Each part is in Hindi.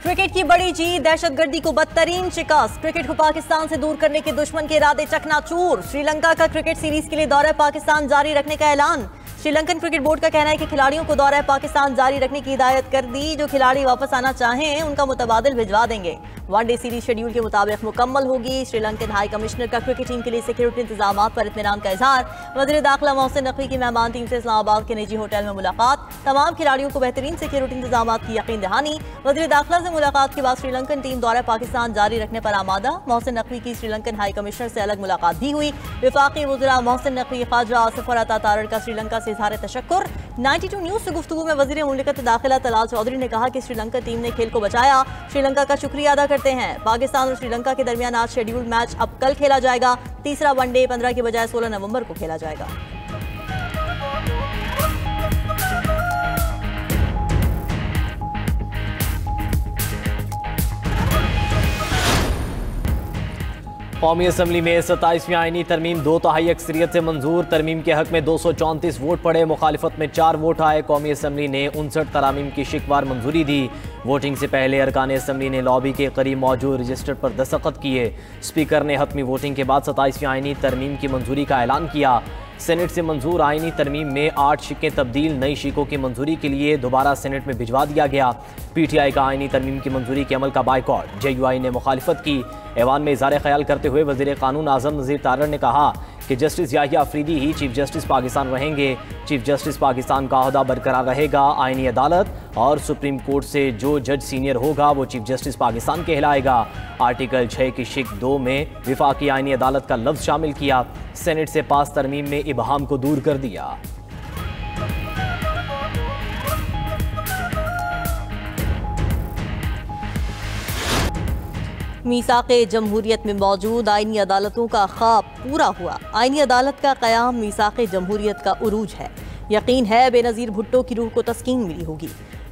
क्रिकेट की बड़ी जीत, दहशतगर्दी को बदतरीन शिकस्त। क्रिकेट को पाकिस्तान से दूर करने के दुश्मन के इरादे चकनाचूर। श्रीलंका का क्रिकेट सीरीज के लिए दौरा पाकिस्तान जारी रखने का ऐलान। श्रीलंकन क्रिकेट बोर्ड का कहना है कि खिलाड़ियों को दौरा पाकिस्तान जारी रखने की हिदायत कर दी। जो खिलाड़ी वापस आना चाहें उनका मुतबादिल भिजवा देंगे। वनडे सीरीज शेड्यूल के मुताबिक मुकम्मल होगी। श्रीलंकन हाई कमिश्नर का क्रिकेट टीम के लिए सिक्योरिटी इंतजाम पर इत्मीनान का इजहार। वज़ीर दाखिला मोहसिन नकवी की मेहमान टीम से इस्लामाबाद के निजी होटल में मुलाकात। तमाम खिलाड़ियों को बेहतरीन सिक्योरिटी इंतजाम की यकीन दहानी। वज़ीर दाखिला से मुलाकात के बाद श्रीलंकन टीम दौरा पाकिस्तान जारी रखने पर आमादा। मोहसिन नकवी की श्रीलंकन हाई कमिश्नर से अलग मुलाकात भी हुई। वफाकी वज़ीरा मोहसिन नकवी, ख्वाजा आसिफ और अता तारड़ का श्रीलंका से इजहार तशक्कुर। 92 न्यूज़ से गुफ्तगू में वज़ीर मुमलिकत दाखिला तलाल चौधरी ने कहा कि श्रीलंका टीम ने खेल को बचाया, श्रीलंका का शुक्रिया अदा करते हैं। पाकिस्तान और श्रीलंका के दरमियान आज शेड्यूल मैच अब कल खेला जाएगा। तीसरा वनडे 15 की बजाय 16 नवंबर को खेला जाएगा। कौमी असम्बली में 27वीं आईनी तरमीम 2/3 अक्सरियत से मंजूर। तरमीम के हक में 234 वोट पड़े, मुखालिफत में 4 वोट आए। कौमी असम्बली ने 59 तरामीम की शिकवार मंजूरी दी। वोटिंग से पहले अरकान असम्बली ने लॉबी के करीब मौजूद रजिस्टर पर दस्तखत किए। स्पीकर ने हतमी वोटिंग के बाद 27वीं आईनी तरमीम की मंजूरी का ऐलान किया। सेनेट से मंजूर आईनी तरमीम में 8 शिकें तब्दील, नई शिकों की मंजूरी के लिए दोबारा सेनेट में भिजवा दिया गया। PTI का आईनी तरमीम की मंजूरी के अमल का बाइकॉट, JUI ने मुखालिफत की। ऐवान में इज़हार ख्याल करते हुए वज़ीर कानून आज़म नज़ीर तारड़ ने कहा कि जस्टिस याहिया अफरीदी ही चीफ जस्टिस पाकिस्तान रहेंगे। चीफ जस्टिस पाकिस्तान का ओहदा बरकरार रहेगा। आईनी अदालत और सुप्रीम कोर्ट से जो जज सीनियर होगा वो चीफ जस्टिस पाकिस्तान कहलाएगा। आर्टिकल 6 की शिक 2 में विफाकी आईनी अदालत का लफ्ज़ शामिल किया। सेनेट से पास तरमीम में इबहाम को दूर कर दिया। मीसाक़े जमहूरियत में मौजूद आईनी अदालतों का ख्वाब पूरा हुआ। आईनी अदालत का क़याम मीसाक़े जमहूरियत का उरूज है। यकीन है बेनज़ीर भुट्टो की रूह को तस्कीन मिली होगी।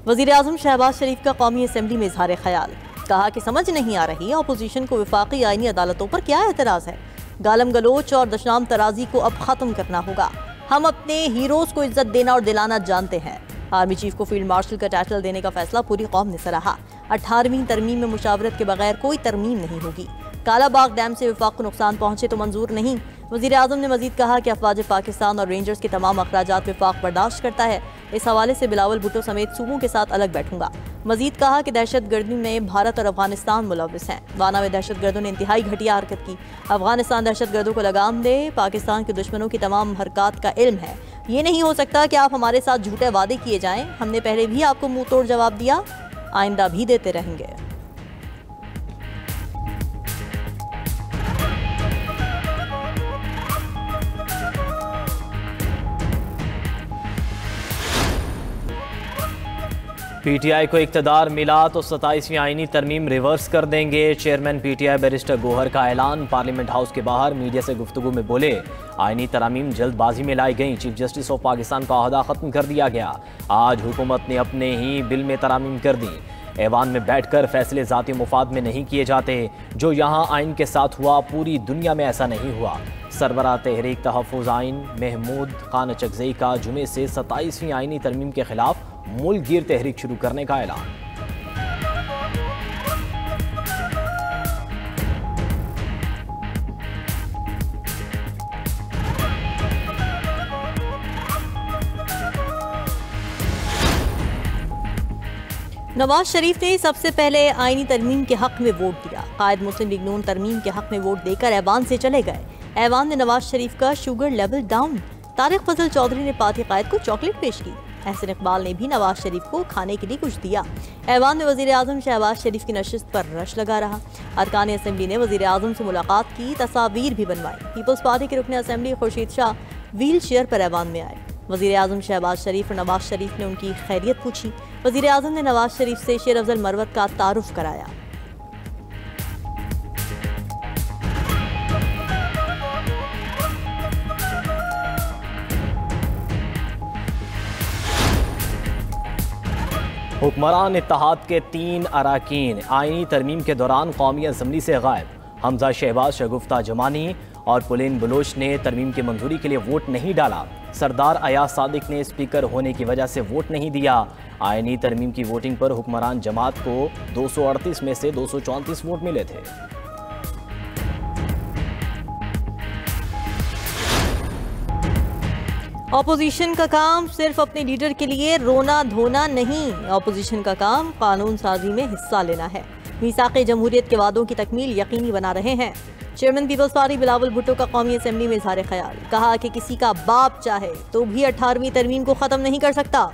वज़ीर आज़म शहबाज शरीफ का कौमी असम्बली में इज़हार ख्याल, कहा कि समझ नहीं आ रही अपोजिशन को वफाकी आईनी अदालतों पर क्या एतराज़ है। गालम गलोच और दशनाम तराजी को अब ख़त्म करना होगा। हम अपने हीरोज़ को इज्जत देना और दिलाना जानते हैं। आर्मी चीफ को फील्ड मार्शल का टाइटल देने का फैसला पूरी कौम ने सराहा। 18वीं तरमीम में मुशावरत के बगैर कोई तरमीम नहीं होगी। कालाबाग डैम से वफाक को नुकसान पहुंचे तो मंजूर नहीं। वज़ीर आज़म ने मजीद कहा कि अफवाज पाकिस्तान और रेंजर्स के तमाम अखराजात वफाक बर्दाश्त करता है। इस हवाले से बिलावल भुट्टो समेत सूबों के साथ अलग बैठूंगा। मजीद कहा कि दहशतगर्दी में भारत और अफगानिस्तान मुलविस हैं। वाना में दहशतगर्दों ने इंतहाई घटिया हरकत की। अफगानिस्तान दहशतगर्दों को लगाम दे। पाकिस्तान के दुश्मनों की तमाम हरकत का इल्म है। ये नहीं हो सकता कि आप हमारे साथ झूठे वादे किए जाएं। हमने पहले भी आपको मुंह तोड़ जवाब दिया, आइंदा भी देते रहेंगे। PTI को इक़्तिदार मिला तो 27वीं आईनी तरमीम रिवर्स कर देंगे। चेयरमैन PTI बैरिस्टर गोहर का ऐलान। पार्लियामेंट हाउस के बाहर मीडिया से गुफ्तगू में बोले, आईनी तरामीम जल्दबाजी में लाई गई। चीफ जस्टिस ऑफ पाकिस्तान का ओहदा ख़त्म कर दिया गया। आज हुकूमत ने अपने ही बिल में तरामीम कर दी। ऐवान में बैठकर फैसले ज़ाती मुफाद में नहीं किए जाते। जो यहाँ आइन के साथ हुआ पूरी दुनिया में ऐसा नहीं हुआ। सरबराह तहरीक तहफ़्फ़ुज़ आइन महमूद खान अचकज़ई का जुमे से 27वीं आईनी तरमीम के खिलाफ मुल्क गिर तहरीक शुरू करने का ऐलान। नवाज शरीफ ने सबसे पहले आईनी तरमीम के हक में वोट दिया। कायद मुस्लिम लीग नून तरमीम के हक में वोट देकर ऐवान से चले गए। ऐवान ने नवाज शरीफ का शुगर लेवल डाउन। तारिक फजल चौधरी ने पार्टी कायद को चॉकलेट पेश की। एहसन इकबाल ने भी नवाज शरीफ को खाने के लिए कुछ दिया। ऐवान में वज़ीर आज़म शहबाज शरीफ की नशिस्त पर रश लगा रहा। अरकान असम्बली ने वज़ीर आज़म से मुलाकात की, तस्वीर भी बनवाई। पीपल्स पार्टी के रुकन assembly Khurshid Shah wheel chair पर ऐवान में आए। वज़ीर आज़म शहबाज शरीफ और नवाज शरीफ ने उनकी खैरियत पूछी। वज़ीर आज़म ने नवाज शरीफ से शेर अफजल मरवत का तारुफ कराया। हुक्मरान इत्तेहाद के 3 अराकीन आईनी तरमीम के दौरान कौमी असम्बली से गायब। हमजा शहबाज, शगुफ्ता जमानी और पुलिन बलोच ने तरमीम की मंजूरी के लिए वोट नहीं डाला। सरदार अयाज सादिक ने स्पीकर होने की वजह से वोट नहीं दिया। आईनी तरमीम की वोटिंग पर हुक्मरान जमात को 238 में से 234 वोट मिले थे। ऑपोजिशन का काम सिर्फ अपने लीडर के लिए रोना धोना नहीं, ऑपोजिशन का काम कानून साजी में हिस्सा लेना है। मीसाक़े जमहूरियत के वादों की तकमील यकीनी बना रहे हैं। चेयरमैन पीपल्स पार्टी बिलावल भुट्टो का कौमी असम्बली में इज़हार ख्याल, कहा कि किसी का बाप चाहे तो भी 18वीं तरमीम को ख़त्म नहीं कर सकता।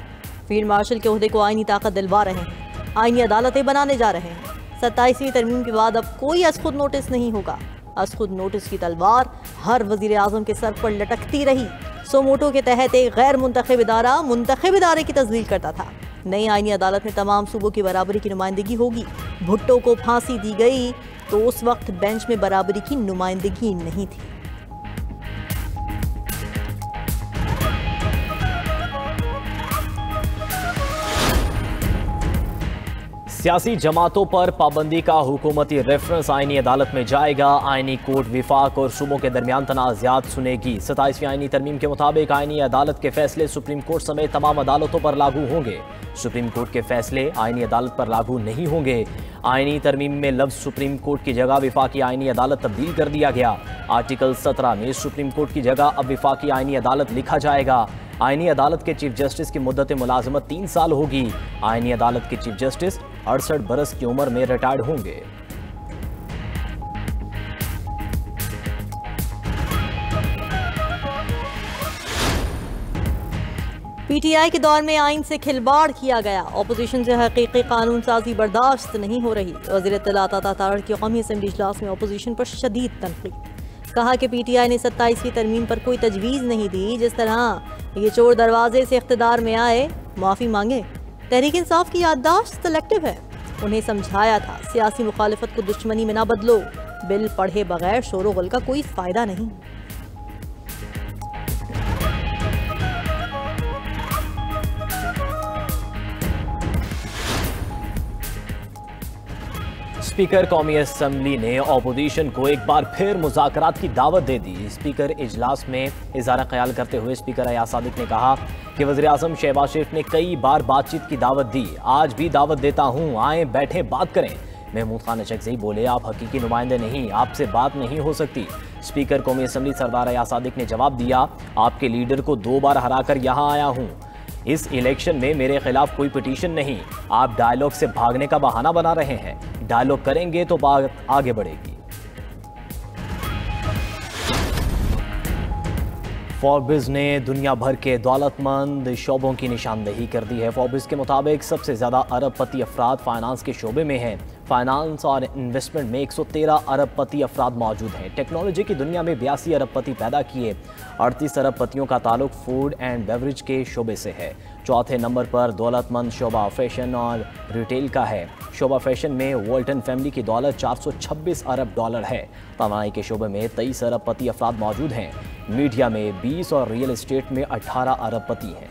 फील्ड मार्शल के ओहदे को आईनी ताकत दिलवा रहे हैं, आईनी अदालतें बनाने जा रहे हैं। 27वीं तरमीम के बाद अब कोई अज़खुद नोटिस नहीं होगा। अज़खुद नोटिस की तलवार हर वज़ीर आज़म के सर पर लटकती रही। सोमोटो के तहत एक गैर मुंतखब इदारा मुंतखब इदारे की तस्दील करता था। नई आईनी अदालत में तमाम सूबों की बराबरी की नुमाइंदगी होगी। भुट्टो को फांसी दी गई तो उस वक्त बेंच में बराबरी की नुमाइंदगी नहीं थी। सियासी जमातों पर पाबंदी का हुकूमती रेफरेंस आईनी अदालत में जाएगा। आईनी कोर्ट विफाक और सूबों के दरमियान तनाज़ात सुनेगी। 27वीं आईनी तरमीम के मुताबिक आईनी अदालत के फैसले सुप्रीम कोर्ट समेत तमाम अदालतों पर लागू होंगे। सुप्रीम कोर्ट के फैसले आईनी अदालत पर लागू नहीं होंगे। आईनी तरमीम में लफ्ज़ सुप्रीम कोर्ट की जगह विफाकी आईनी अदालत तब्दील कर दिया गया। आर्टिकल 17 में सुप्रीम कोर्ट की जगह अब विफाकी आईनी अदालत लिखा जाएगा। आईनी अदालत के चीफ जस्टिस की मुद्दत मुलाजमत 3 साल होगी। आईनी अदालत के चीफ जस्टिस 68 बरस की उम्र में रिटायर्ड होंगे। पीटीआई के दौर में आइन से खिलवाड़ किया गया। ऑपोजिशन से हकीकी कानून साजी बर्दाश्त नहीं हो रही। वज़ीर इत्तलात अता तारड़ की कौमी असम्बली इजलास में ऑपोजिशन पर शदीद तनकीद, कहा कि पीटीआई ने 27वीं तरमीम पर कोई तजवीज़ नहीं दी। जिस तरह ये चोर दरवाजे से इख्तिदार में आए, माफ़ी मांगे। तहरीक इंसाफ की याददाश्त सेलेक्टिव है। उन्हें समझाया था सियासी मुखालिफत को दुश्मनी में ना बदलो। बिल पढ़े बगैर शोर गुल का कोई फ़ायदा नहीं। स्पीकर कौमी असम्बली ने ऑपोजिशन को एक बार फिर मुज़ाकरात की दावत दे दी। स्पीकर इजलास में इज़हार ख्याल करते हुए स्पीकर अयाज सादिक ने कहा कि वज़ीर आज़म शहबाज शरीफ ने कई बार बातचीत की दावत दी, आज भी दावत देता हूँ, आए बैठे बात करें। महमूद खान अचकज़ई बोले, आप हकीकी नुमाइंदे नहीं, आपसे बात नहीं हो सकती। स्पीकर कौमी असम्बली सरदार अयाज सादिक ने जवाब दिया, आपके लीडर को 2 बार हराकर यहाँ आया हूँ। इस इलेक्शन में मेरे खिलाफ कोई पिटीशन नहीं। आप डायलॉग से भागने का बहाना बना रहे हैं। डायलॉग करेंगे तो बात आगे बढ़ेगी। फोर्ब्स ने दुनिया भर के दौलतमंद शोबों की निशानदेही कर दी है। फोर्ब्स के मुताबिक सबसे ज़्यादा अरबपति अफराद फाइनेंस के शोबे में हैं। फाइनेंस और इन्वेस्टमेंट में 113 अरबपति अफराद मौजूद हैं। टेक्नोलॉजी की दुनिया में 82 अरबपति पैदा किए। 38 अरबपतियों का ताल्लुक फूड एंड बेवरेज के शोबे से है। चौथे नंबर पर दौलतमंद शोबा फैशन और रिटेल का है। शोबा फैशन में वॉल्टन फैमिली की दौलत 426 अरब डॉलर है। तवानाई के शोबे में 23 अरबपति अफराद मौजूद हैं। मीडिया में 20 और रियल एस्टेट में 18 अरबपति हैं।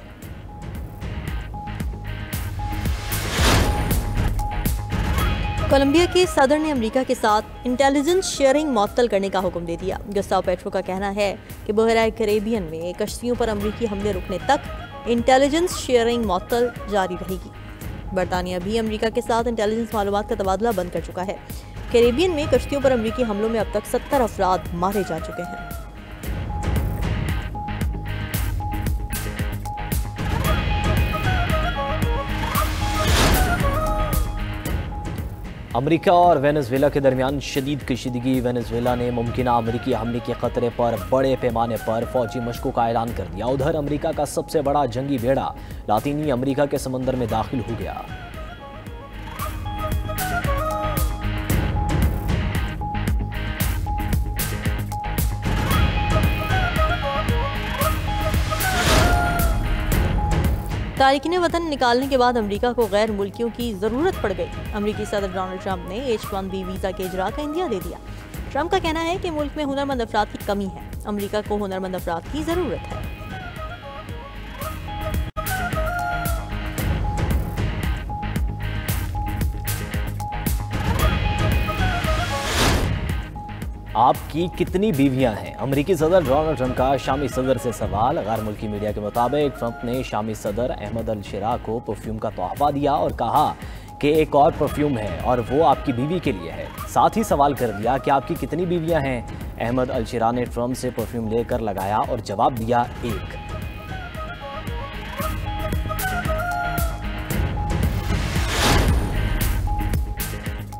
कोलंबिया के सदर ने अमेरिका के साथ इंटेलिजेंस शेयरिंग मुअत्तल करने का हुक्म दे दिया। गुस्ताव पेट्रो का कहना है कि बहराए कैरेबियन में कश्तियों पर अमेरिकी हमले रुकने तक इंटेलिजेंस शेयरिंग मुअत्तल जारी रहेगी। बरतानिया भी अमेरिका के साथ इंटेलिजेंस मालूमात का तबादला बंद कर चुका है। कैरेबियन में कश्तियों पर अमेरिकी हमलों में अब तक 70 अफराद मारे जा चुके हैं। अमेरिका और वेनेजुएला के दरमियान शदीद कशीदगी। वेनेजुएला ने मुमकिना अमेरिकी हमले के खतरे पर बड़े पैमाने पर फौजी मशकों का ऐलान कर दिया। उधर अमेरिका का सबसे बड़ा जंगी बेड़ा लातीनी अमेरिका के समंदर में दाखिल हो गया। तारिकीन वतन निकालने के बाद अमेरिका को गैर मुल्कियों की ज़रूरत पड़ गई। अमेरिकी सदर डोनाल्ड ट्रंप ने H-1B वीज़ा के इजरा का इंदिया दे दिया। ट्रंप का कहना है कि मुल्क में हुनरमंद अफराद की कमी है। अमेरिका को हुनरमंद अफराद की ज़रूरत है। आपकी कितनी बीवियां हैं? अमेरिकी सदर डोनाल्ड ट्रंप का शामी सदर से सवाल। गैर मुल्की मीडिया के मुताबिक ट्रंप ने शामी सदर अहमद अल-शिरा को परफ्यूम का तोहफा दिया और कहा कि एक और परफ्यूम है और वो आपकी बीवी के लिए है। साथ ही सवाल कर दिया कि आपकी कितनी बीवियां हैं? अहमद अल-शिरा ने ट्रंप से परफ्यूम लेकर लगाया और जवाब दिया, एक।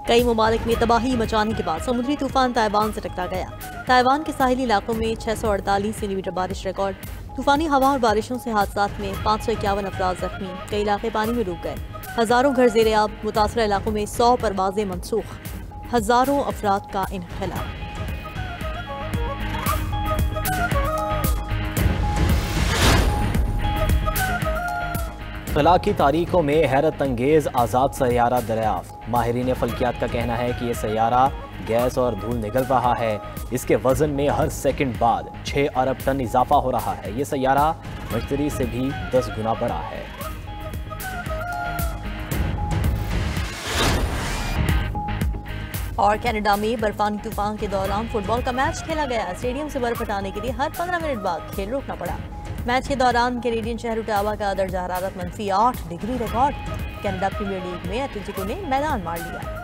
कई ममालिक में तबाही मचाने के बाद समुद्री तूफान ताइवान से टकरा गया। ताइवान के साहिली इलाकों में 648 सेंटीमीटर बारिश रिकॉर्ड। तूफानी हवा और बारिशों से हादसात में 551 अफराद जख्मी। कई इलाके पानी में डूब गए। हजारों घर ज़ेर-ए-आब। मुतासरा इलाकों में 100 परवाजें मनसूख। हजारों अफराद का इनखला। खला की तारीखों में हैरत अंगेज आज़ाद सैयारा दरियाफ्त। माहिरीन फल्कियात का कहना है कि यह सैयारा गैस और धूल निकल रहा है। इसके वजन में हर सेकंड बाद 6 अरब टन इजाफा हो रहा है। यह सैयारा मश्तरी से भी 10 गुना बड़ा है। और कनाडा में बर्फानी तूफान के दौरान फुटबॉल का मैच खेला गया। स्टेडियम से बर्फ हटाने के लिए हर 15 मिनट बाद खेल रोकना पड़ा। मैच के दौरान कैनेडियन शहर ओटावा का दर्जा हरारत -8 डिग्री रिकॉर्ड। कनाडा प्रीमियर लीग में एटलेटिको ने मैदान मार लिया।